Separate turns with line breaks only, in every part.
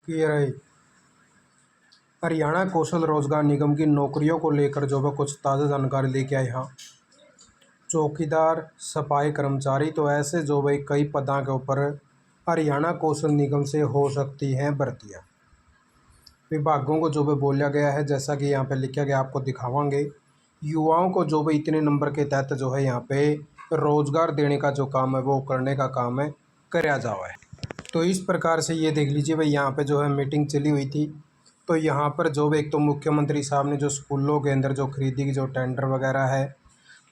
कि रहे हरियाणा कौशल रोजगार निगम की नौकरियों को लेकर जो है कुछ ताज़ा जानकारी लेके आए। यहाँ चौकीदार, सफाई कर्मचारी, तो ऐसे जो भाई कई पदों के ऊपर हरियाणा कौशल निगम से हो सकती हैं भर्तियाँ। विभागों को जो भी बोला गया है, जैसा कि यहाँ पे लिखा गया, आपको दिखावांगे। युवाओं को जो भी इतने नंबर के तहत जो है यहाँ पे रोजगार देने का जो काम है वो करने का काम है कराया जावा है। तो इस प्रकार से ये देख लीजिए भाई, यहाँ पे जो है मीटिंग चली हुई थी। तो यहाँ पर जो भी एक तो मुख्यमंत्री साहब ने जो स्कूलों के अंदर जो खरीदी की जो टेंडर वगैरह है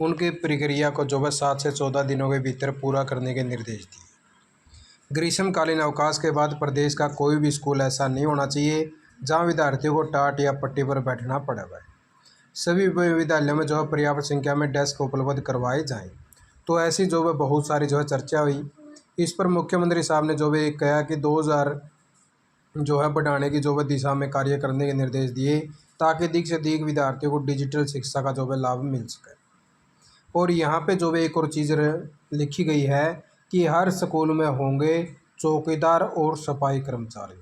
उनकी प्रक्रिया को जो है 7 से 14 दिनों के भीतर पूरा करने के निर्देश दिए। ग्रीष्मकालीन अवकाश के बाद प्रदेश का कोई भी स्कूल ऐसा नहीं होना चाहिए जहाँ विद्यार्थियों को टाट या पट्टी पर बैठना पड़े। वह सभी विद्यालयों में जो है पर्याप्त संख्या में डेस्क उपलब्ध करवाए जाएं। तो ऐसी जो है बहुत सारी जो है चर्चा हुई। इस पर मुख्यमंत्री साहब ने जो भी कहा कि 2000 जो है बढ़ाने की जो है दिशा में कार्य करने के निर्देश दिए, ताकि अधिक से अधिक विद्यार्थियों को डिजिटल शिक्षा का जो है लाभ मिल सके। और यहाँ पे जो भी एक और चीज़ लिखी गई है कि हर स्कूल में होंगे चौकीदार और सफाई कर्मचारी।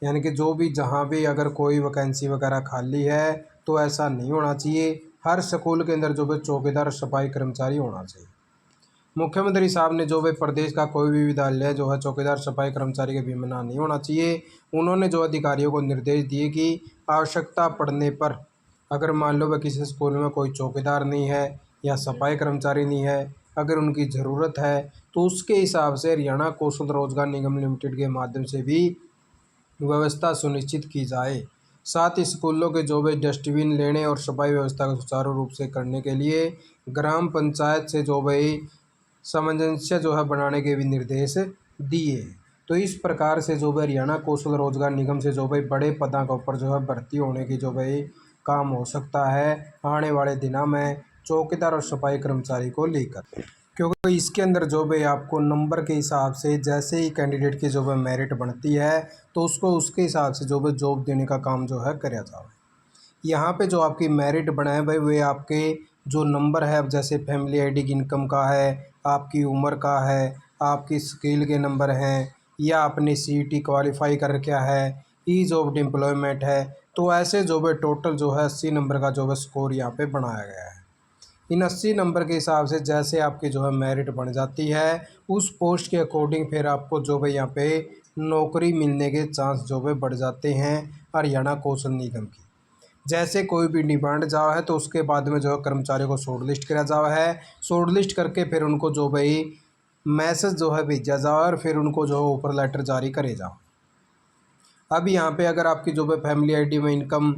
यानी कि जो भी जहाँ भी अगर कोई वैकेंसी वगैरह खाली है तो ऐसा नहीं होना चाहिए। हर स्कूल के अंदर जो है चौकीदार और सफाई कर्मचारी होना चाहिए। मुख्यमंत्री साहब ने जो है प्रदेश का कोई भी विद्यालय जो है चौकीदार सफाई कर्मचारी के बिना नहीं होना चाहिए। उन्होंने जो अधिकारियों को निर्देश दिए कि आवश्यकता पड़ने पर अगर मान लो वह किसी स्कूल में कोई चौकीदार नहीं है या सफाई कर्मचारी नहीं है, अगर उनकी ज़रूरत है तो उसके हिसाब से हरियाणा कौशल रोजगार निगम लिमिटेड के माध्यम से भी व्यवस्था सुनिश्चित की जाए। साथ ही स्कूलों के जो भी डस्टबिन लेने और सफाई व्यवस्था को सुचारू रूप से करने के लिए ग्राम पंचायत से जो भाई सामंजस्य जो है बनाने के भी निर्देश दिए। तो इस प्रकार से जो भाई हरियाणा कौशल रोजगार निगम से जो भाई बड़े पदों के ऊपर जो है भर्ती होने की जो भाई काम हो सकता है आने वाले दिनों में चौकीदार और सफाई कर्मचारी को लेकर। क्योंकि इसके अंदर जो भी आपको नंबर के हिसाब से जैसे ही कैंडिडेट की जो है मेरिट बनती है तो उसको उसके हिसाब से जो है जॉब देने का काम जो है कराया जाए। यहाँ पे जो आपकी मेरिट बना है भाई वे आपके जो नंबर है, अब जैसे फैमिली आईडी की इनकम का है, आपकी उम्र का है, आपकी स्किल के नंबर हैं, या आपने सीईटी क्वालिफाई कर रखा है, ईज ऑफ एम्प्लॉयमेंट है। तो ऐसे जो है टोटल जो है 80 नंबर का जो है स्कोर यहाँ पे बनाया गया है। इन 80 नंबर के हिसाब से जैसे आपकी जो है मेरिट बन जाती है उस पोस्ट के अकॉर्डिंग फिर आपको जो है यहाँ पे नौकरी मिलने के चांस जो है बढ़ जाते हैं हरियाणा कौशल निगम की। जैसे कोई भी डिमांड जावा है तो उसके बाद में जो है कर्मचारियों को शॉर्ट लिस्ट करा जावा है। शॉर्ट लिस्ट करके फिर उनको जो भाई मैसेज जो है भेजा जाओ और फिर उनको जो है ऊपर लेटर जारी करे जाओ। अब यहाँ पे अगर आपकी जो है फैमिली आईडी में इनकम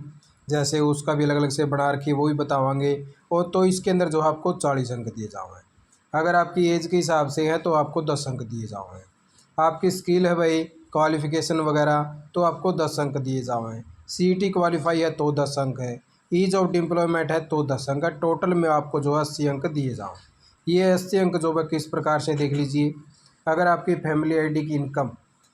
जैसे उसका भी अलग अलग से बना रखी है वो भी बतावांगे। और तो इसके अंदर जो है आपको 40 अंक दिए जाओ हैं। अगर आपकी एज के हिसाब से है तो आपको 10 अंक दिए जाओ हैं। आपकी स्किल है भाई क्वालिफ़िकेशन वगैरह तो आपको 10 अंक दिए जाओ हैं। सीईटी क्वालिफाई है तो 10 अंक है। ईज ऑफ एम्प्लॉयमेंट है तो 10 अंक है। टोटल में आपको जो है 80 अंक दिए जाओ। ये 80 अंक जो है किस प्रकार से देख लीजिए। अगर आपकी फैमिली आईडी की इनकम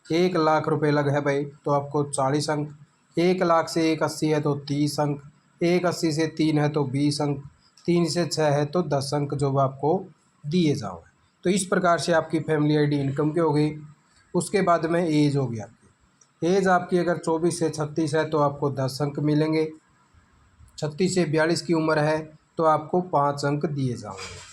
1 लाख रुपए लग है भाई तो आपको 40 अंक। 1 लाख से 180 है तो 30 अंक। 180 से 3 है तो 20 अंक। 3 से 6 है तो 10 अंक जो है आपको दिए जाओ। तो इस प्रकार से आपकी फैमिली आईडी इनकम की हो गई। उसके बाद में एज होगी आपकी। एज आपकी अगर 24 से 36 है तो आपको 10 अंक मिलेंगे। 36 से 42 की उम्र है तो आपको 5 अंक दिए जाएंगे।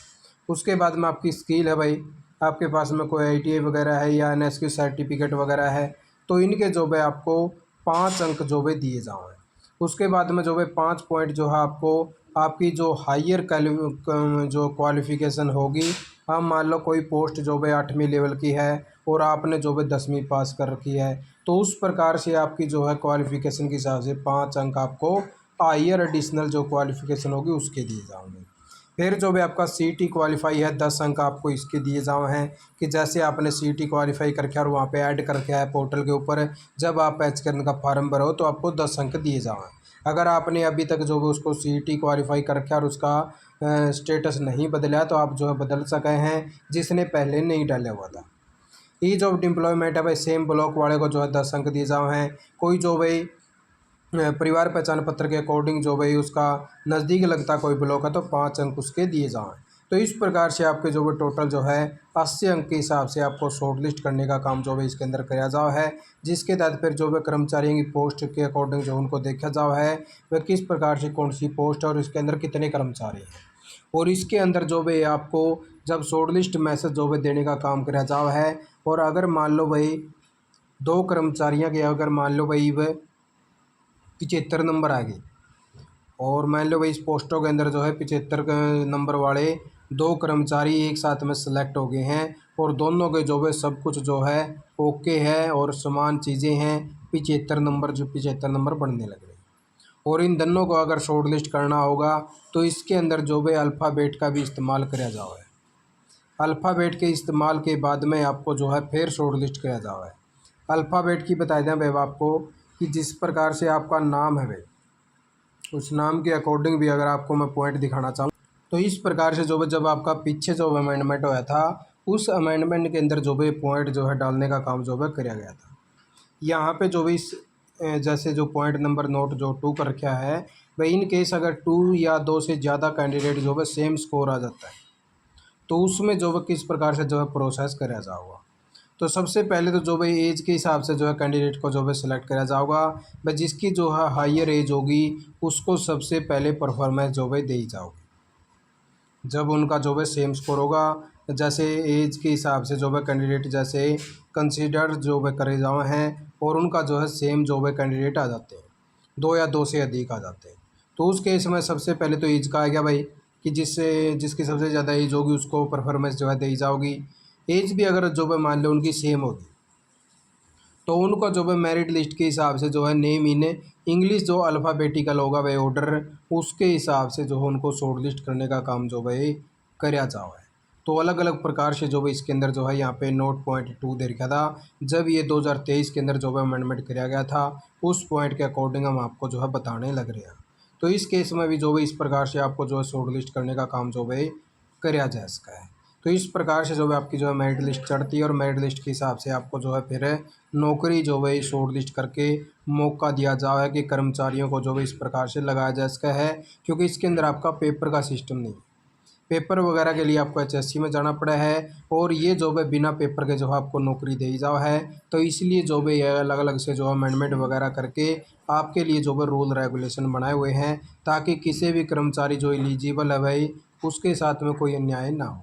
उसके बाद में आपकी स्किल है भाई, आपके पास में कोई आईटीआई वगैरह है या एनएसक्यू सर्टिफिकेट वगैरह है तो इनके जो है आपको 5 अंक जो है दिए जाएँ। उसके बाद में जो है 5 पॉइंट जो है आपको आपकी जो हायर जो क्वालिफ़िकेशन होगी। हम मान लो कोई पोस्ट जो है 8वीं लेवल की है और आपने जो है 10वीं पास कर रखी है तो उस प्रकार से आपकी जो है क्वालिफ़िकेशन के हिसाब से 5 अंक आपको हायर एडिशनल जो क्वालिफ़िकेशन होगी उसके दिए जाएंगे। फिर जो भी आपका सीईटी क्वालिफाई है 10 अंक आपको इसके दिए जाए हैं कि जैसे आपने सीईटी क्वालिफाई करके और वहाँ पे ऐड कर रखा है पोर्टल के ऊपर, जब आप एच करने का फार्म भरो तो आपको 10 अंक दिए जाएँ। अगर आपने अभी तक जो है उसको सीईटी क्वालिफाई कर रखा है और उसका स्टेटस नहीं बदला तो आप जो है बदल सके हैं जिसने पहले नहीं डाला हुआ था। ईज ऑफ एम्प्लॉयमेंट है भाई, सेम ब्लॉक वाले को जो है 10 अंक दिए जाए हैं। कोई जो भाई परिवार पहचान पत्र के अकॉर्डिंग जो भाई उसका नज़दीक लगता कोई ब्लॉक है तो 5 अंक उसके दिए जाएँ। तो इस प्रकार से आपके जो है टोटल जो है 80 अंक के हिसाब से आपको शॉर्ट लिस्ट करने का काम जो है इसके अंदर किया जाओ है, जिसके तहत फिर जो है कर्मचारियों की पोस्ट के अकॉर्डिंग जो उनको देखा जाओ है वह किस प्रकार से कौन सी पोस्ट है और इसके अंदर कितने कर्मचारी हैं। और इसके अंदर जो है आपको जब शॉर्ट लिस्ट मैसेज जो है देने का काम किया जाओ है, और अगर मान लो भाई 2 कर्मचारियों के अगर मान लो भाई वह 75 नंबर आ गई, और मान लो भाई इस पोस्टों के अंदर जो है 75 नंबर वाले 2 कर्मचारी एक साथ में सेलेक्ट हो गए हैं, और दोनों के जो है सब कुछ जो है ओके है और समान चीज़ें हैं, 75 नंबर बढ़ने लग रहे हैं। और इन दोनों को अगर शॉर्ट लिस्ट करना होगा तो इसके अंदर जो है अल्फ़ाबेट का भी इस्तेमाल किया जाओ है। अल्फ़ाबेट के इस्तेमाल के बाद में आपको जो है फिर शॉर्ट लिस्ट किया जाओ है। अल्फ़ाबेट की बता दें भाई आपको कि जिस प्रकार से आपका नाम है भाई, उस नाम के अकॉर्डिंग भी अगर आपको मैं पॉइंट दिखाना चाहूँ तो इस प्रकार से जो है जब आपका पीछे जो अमेंडमेंट हुआ था उस अमेंडमेंट के अंदर जो है पॉइंट जो है डालने का काम जो है किया गया था। यहाँ पे जो भी इस जैसे जो पॉइंट नंबर नोट जो 2 कर रखा है भाई, इन केस अगर 2 या 2 से ज़्यादा कैंडिडेट जो है सेम स्कोर आ जाता है तो उसमें जो है किस प्रकार से जो है प्रोसेस करा जाएगा। तो सबसे पहले तो जो भाई एज के हिसाब से जो है कैंडिडेट को जो है सिलेक्ट करा जाएगा भाई, जिसकी जो है हायर एज होगी उसको सबसे पहले परफॉर्मेंस जो है दी जाओगी। जब उनका जो है सेम स्कोर होगा, जैसे एज के हिसाब से जो है कैंडिडेट जैसे कंसीडर जो है करे जाए हैं और उनका जो है सेम जो है कैंडिडेट आ जाते हैं, 2 या 2 से अधिक आ जाते हैं, तो उस केस में सबसे पहले तो एज का आ गया भाई कि जिसकी सबसे ज़्यादा एज होगी उसको परफॉर्मेंस जो है दी जाओगी। एज भी अगर जो है मान लो उनकी सेम होगी तो उनको जो है मेरिट लिस्ट के हिसाब से जो है नेम इन इंग्लिश जो अल्फ़ाबेटिकल होगा वह ऑर्डर उसके हिसाब से जो है उनको शॉर्ट लिस्ट करने का काम जो है करा जाओ है। तो अलग अलग प्रकार से जो है इसके अंदर जो है यहाँ पे नोट पॉइंट 2 दे रखा था। जब ये 2023 के अंदर जो है अमेंडमेंट किया गया था उस पॉइंट के अकॉर्डिंग हम आपको जो है बताने लग रहे हैं। तो इस केस में भी जो है इस प्रकार से आपको जो है शॉर्ट लिस्ट करने का काम जो है करा जा सकता है। तो इस प्रकार से जो है आपकी जो है मेरिट लिस्ट चढ़ती है और मेरिट लिस्ट के हिसाब से आपको जो है फिर नौकरी जो है शॉर्ट लिस्ट करके मौका दिया जाए है कि कर्मचारियों को जो है इस प्रकार से लगाया जा सकता है, क्योंकि इसके अंदर आपका पेपर का सिस्टम नहीं है। पेपर वगैरह के लिए आपको HSC में जाना पड़ा है और ये जो है बिना पेपर के जो है आपको नौकरी दी जाओ है। तो इसलिए जो है ये अलग अलग से जो अमेंडमेंट वगैरह करके आपके लिए जो है रूल रेगुलेशन बनाए हुए हैं ताकि किसी भी कर्मचारी जो एलिजिबल है भाई उसके साथ में कोई अन्याय ना हो।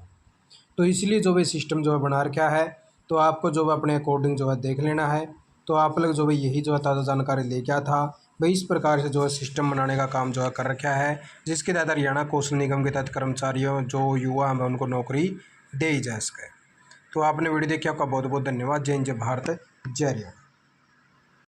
तो इसलिए जो है सिस्टम जो है बना रखा है, तो आपको जो है अपने अकॉर्डिंग जो है देख लेना है। तो आप लोग जो है यही जो है ताज़ा जानकारी ले क्या था भाई, इस प्रकार से जो है सिस्टम बनाने का काम जो है कर रखा है, जिसके तहत हरियाणा कौशल निगम के तहत कर्मचारियों जो युवा हैं उनको नौकरी दे जा सके। तो आपने वीडियो देखी, आपका बहुत बहुत धन्यवाद। जय हिंद, जय भारत, जय हरियाणा।